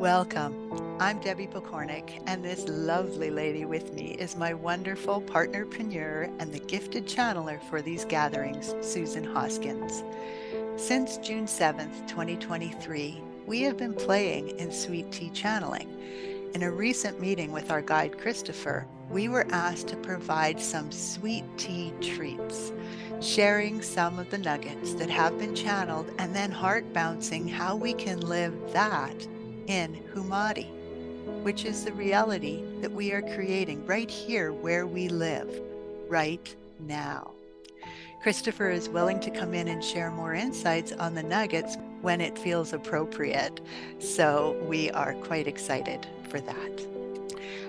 Welcome. I'm Debbie Pokornik, and this lovely lady with me is my wonderful partnerpreneur and the gifted channeler for these gatherings, Susan Hoskins. Since June 7th, 2023, we have been playing in Sweet Tea Channeling. In a recent meeting with our guide Christopher, we were asked to provide some sweet tea treats, sharing some of the nuggets that have been channeled and then heart bouncing how we can live that in Hoomadhi, which is the reality that we are creating right here where we live, right now. Christopher is willing to come in and share more insights on the nuggets when it feels appropriate. So we are quite excited for that.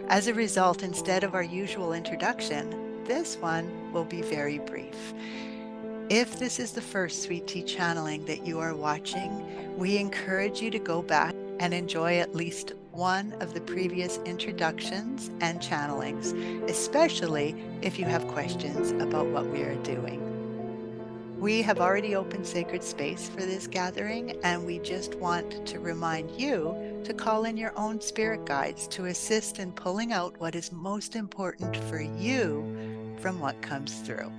As a result, instead of our usual introduction, this one will be very brief. If this is the first Sweet Tea channeling that you are watching, we encourage you to go back and enjoy at least one of the previous introductions and channelings, especially if you have questions about what we are doing. We have already opened sacred space for this gathering, and we just want to remind you to call in your own spirit guides to assist in pulling out what is most important for you from what comes through.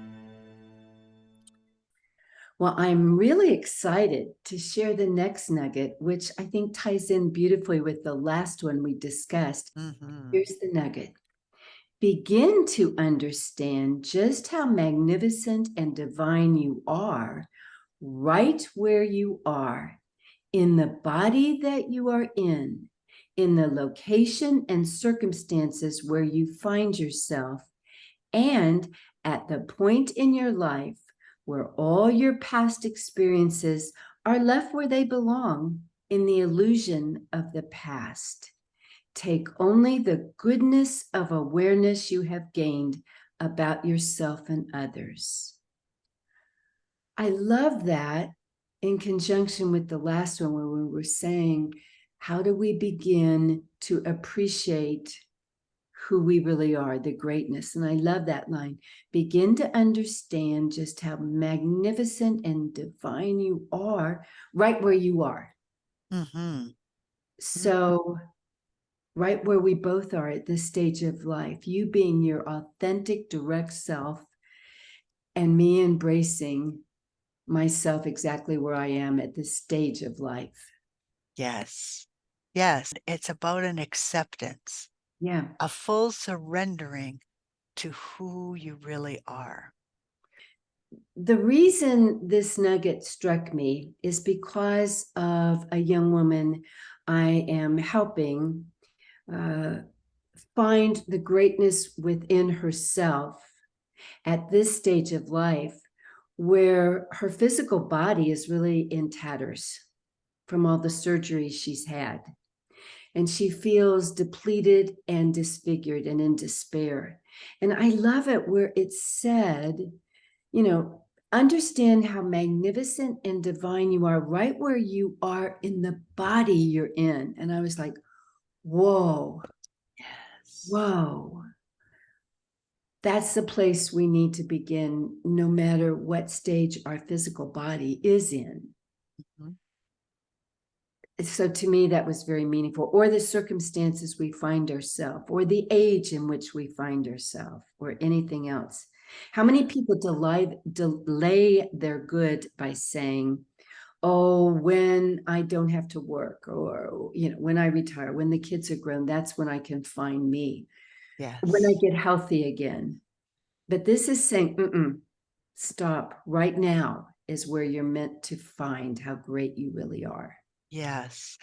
Well, I'm really excited to share the next nugget, which I think ties in beautifully with the last one we discussed. Here's the nugget. Begin to understand just how magnificent and divine you are right where you are, in the body that you are in the location and circumstances where you find yourself, and at the point in your life where all your past experiences are left where they belong, in the illusion of the past. Take only the goodness of awareness you have gained about yourself and others. I love that in conjunction with the last one where we were saying, how do we begin to appreciate who we really are, the greatness? And I love that line. Begin to understand just how magnificent and divine you are right where you are. So, right where we both are at this stage of life, you being your authentic, direct self, and me embracing myself exactly where I am at this stage of life. Yes. Yes. It's about an acceptance, Yeah. a full surrendering to who you really are. The reason this nugget struck me is because of a young woman I am helping find the greatness within herself at this stage of life, where her physical body is really in tatters from all the surgery she's had. And she feels depleted and disfigured and in despair. And I love it where it said, understand how magnificent and divine you are right where you are in the body you're in. And I was like, whoa, Yes. whoa. That's the place we need to begin, no matter what stage our physical body is in. So to me, that was very meaningful. Or the circumstances we find ourselves, or the age in which we find ourselves, or anything else. How many people delay their good by saying, oh, when I don't have to work, or when I retire, when the kids are grown, that's when I can find me. Yes. When I get healthy again. But this is saying, stop. Right now is where you're meant to find how great you really are. Yes.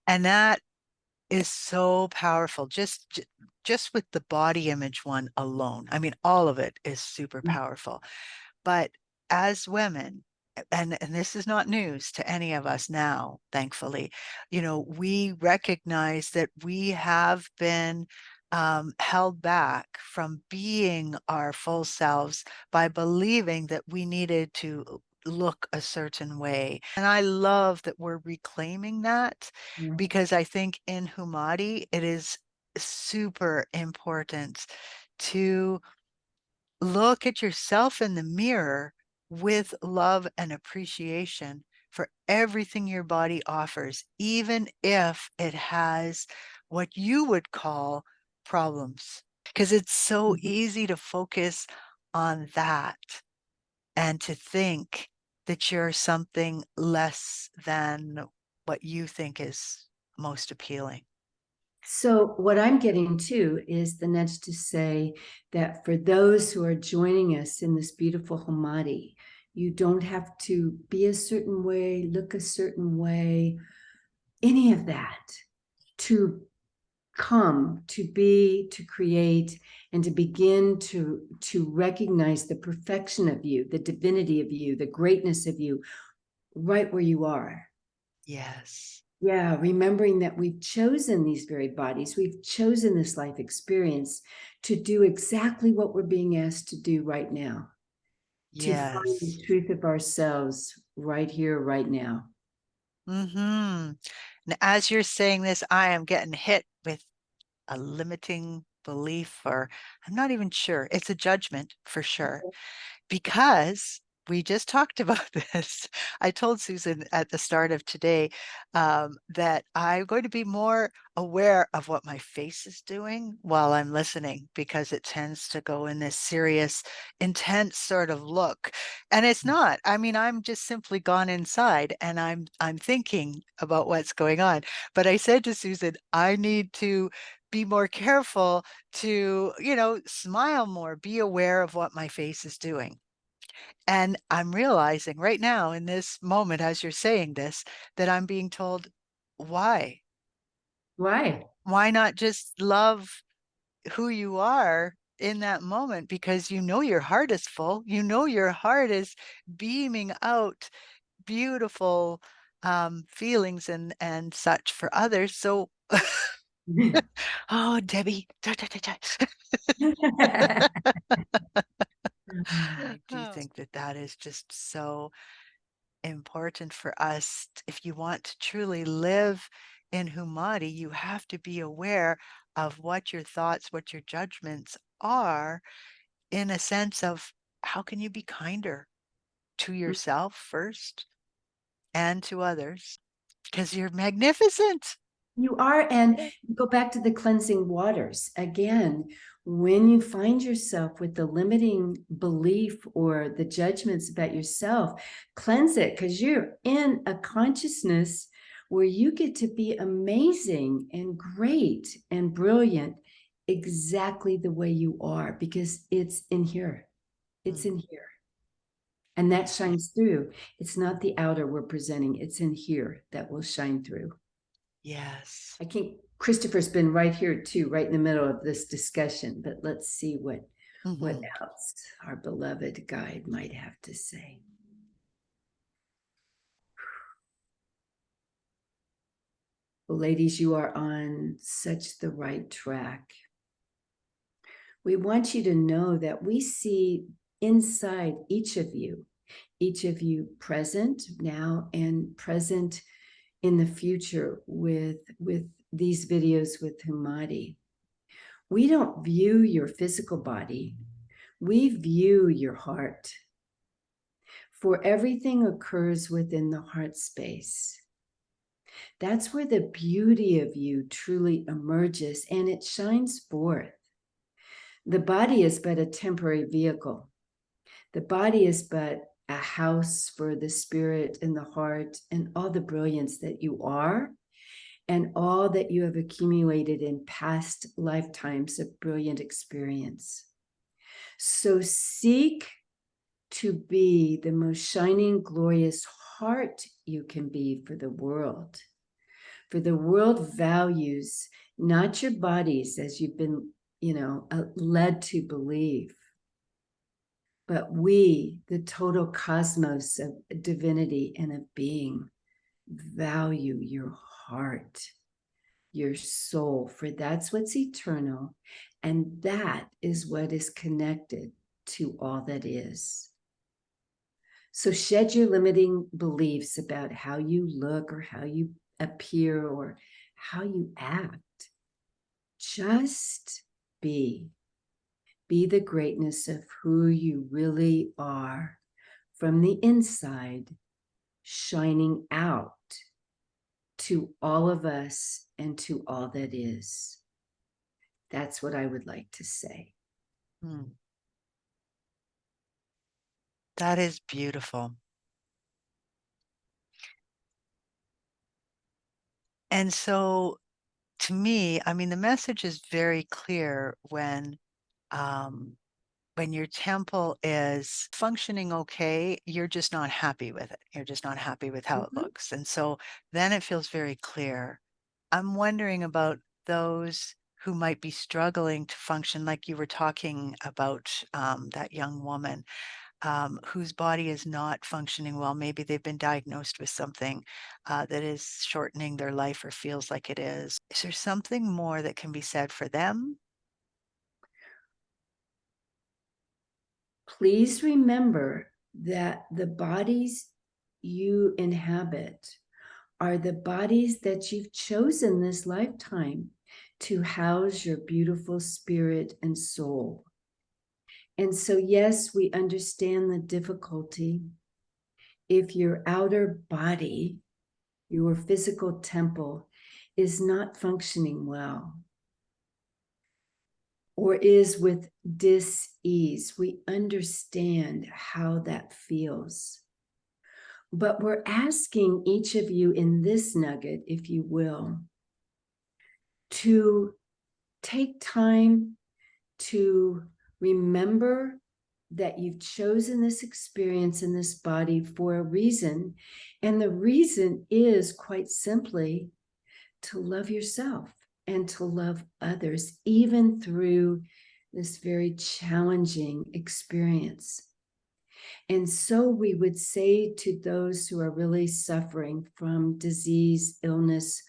And that is so powerful. Just with the body image one alone. I mean, all of it is super powerful. But as women, and this is not news to any of us now, thankfully, we recognize that we have been held back from being our full selves by believing that we needed to look a certain way. And I love that we're reclaiming that, because I think in Hoomadhi, it is super important to look at yourself in the mirror with love and appreciation for everything your body offers, even if it has what you would call problems. Because it's so easy to focus on that and to think that you're something less than what you think is most appealing. So, what I'm getting to is the nudge to say that for those who are joining us in this beautiful Hoomadhi, you don't have to be a certain way, look a certain way, any of that to come, to be, to create, and to begin to recognize the perfection of you, the divinity of you, the greatness of you, right where you are. Yes. Yeah, remembering that we've chosen these very bodies, we've chosen this life experience to do exactly what we're being asked to do right now, to find Yes. the truth of ourselves right here, right now. Mm-hmm. And as you're saying this, I am getting hit with a limiting belief, or I'm not even sure. It's a judgment for sure. Because we just talked about this. I told Susan at the start of today that I'm going to be more aware of what my face is doing while I'm listening, because it tends to go in this serious, intense sort of look. And it's not. I mean, I'm just simply gone inside and I'm thinking about what's going on. But I said to Susan, I need to be more careful to, smile more, be aware of what my face is doing. And I'm realizing right now in this moment, as you're saying this, that I'm being told, why? Why? Why not just love who you are in that moment? Because your heart is full. Your heart is beaming out beautiful feelings and such for others. So, oh, Debbie. I do think that that is just so important for us. If you want to truly live in Hoomadhi, you have to be aware of what your thoughts, what your judgments are, in a sense of how can you be kinder to yourself first and to others, because you're magnificent. You are, and go back to the cleansing waters. Again, when you find yourself with the limiting belief or the judgments about yourself, cleanse it, because you're in a consciousness where you get to be amazing and great and brilliant exactly the way you are, because it's in here. It's in here. And that shines through. It's not the outer we're presenting, it's in here that will shine through. Yes. I think Christopher's been right here too, right in the middle of this discussion, but let's see what else our beloved guide might have to say. Well, ladies, you are on such the right track. We want you to know that we see inside each of you present now and present in the future with these videos with Hoomadhi. We don't view your physical body, we view your heart. For everything occurs within the heart space. That's where the beauty of you truly emerges and it shines forth. The body is but a temporary vehicle. The body is but a house for the spirit and the heart and all the brilliance that you are and all that you have accumulated in past lifetimes of brilliant experience. So seek to be the most shining, glorious heart you can be for the world. For the world values not your bodies as you've been, led to believe, but we, the total cosmos of divinity and of being, value your heart, your soul, for that's what's eternal, and that is what is connected to all that is. So shed your limiting beliefs about how you look or how you appear or how you act. Just be. Be the greatness of who you really are from the inside shining out to all of us and to all that is. That's what I would like to say. That is beautiful. And so to me, I mean, the message is very clear when your temple is functioning okay, you're just not happy with it. You're just not happy with how it looks. And so then it feels very clear. I'm wondering about those who might be struggling to function, like you were talking about that young woman whose body is not functioning well. Maybe they've been diagnosed with something that is shortening their life or feels like it is. Is there something more that can be said for them? Please remember that the bodies you inhabit are the bodies that you've chosen this lifetime to house your beautiful spirit and soul. And so, yes, we understand the difficulty. If your outer body, your physical temple, is not functioning well or is with dis-ease, we understand how that feels. But we're asking each of you in this nugget, if you will, to take time to remember that you've chosen this experience in this body for a reason. And the reason is quite simply to love yourself and to love others, even through this very challenging experience. And so we would say to those who are really suffering from disease, illness,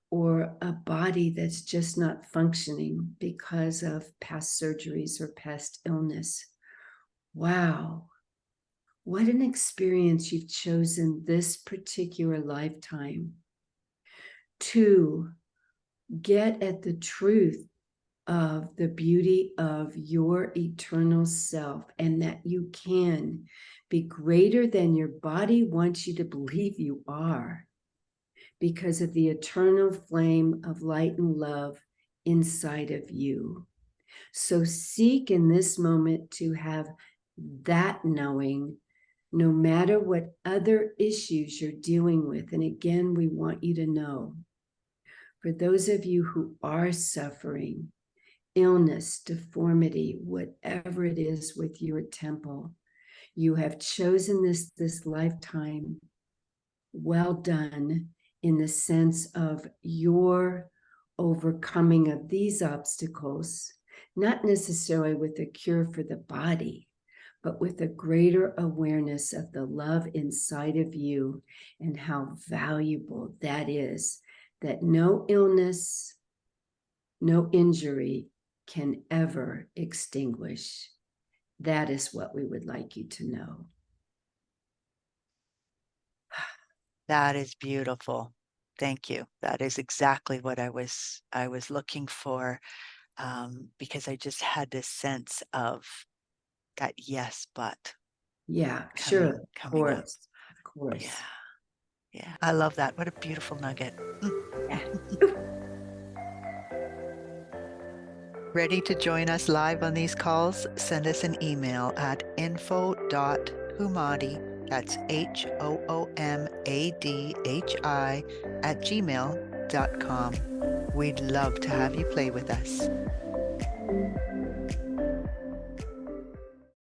or a body that's just not functioning because of past surgeries or past illness. Wow, what an experience you've chosen this particular lifetime to get at the truth of the beauty of your eternal self, and that you can be greater than your body wants you to believe you are, because of the eternal flame of light and love inside of you. So seek in this moment to have that knowing, no matter what other issues you're dealing with. And again, we want you to know, for those of you who are suffering, illness, deformity, whatever it is with your temple, you have chosen this lifetime. Well done, in the sense of your overcoming of these obstacles, not necessarily with a cure for the body, but with a greater awareness of the love inside of you and how valuable that is, that no illness, no injury can ever extinguish. That is what we would like you to know. That is beautiful. Thank you. That is exactly what I was looking for, because I just had this sense of that yes, but Yeah, coming sure, of coming up. course, of course. Yeah. Yeah. I love that. What a beautiful nugget. Yeah. Ready to join us live on these calls? Send us an email at info.hoomadhi, that's HOOMADHI @gmail.com. We'd love to have you play with us.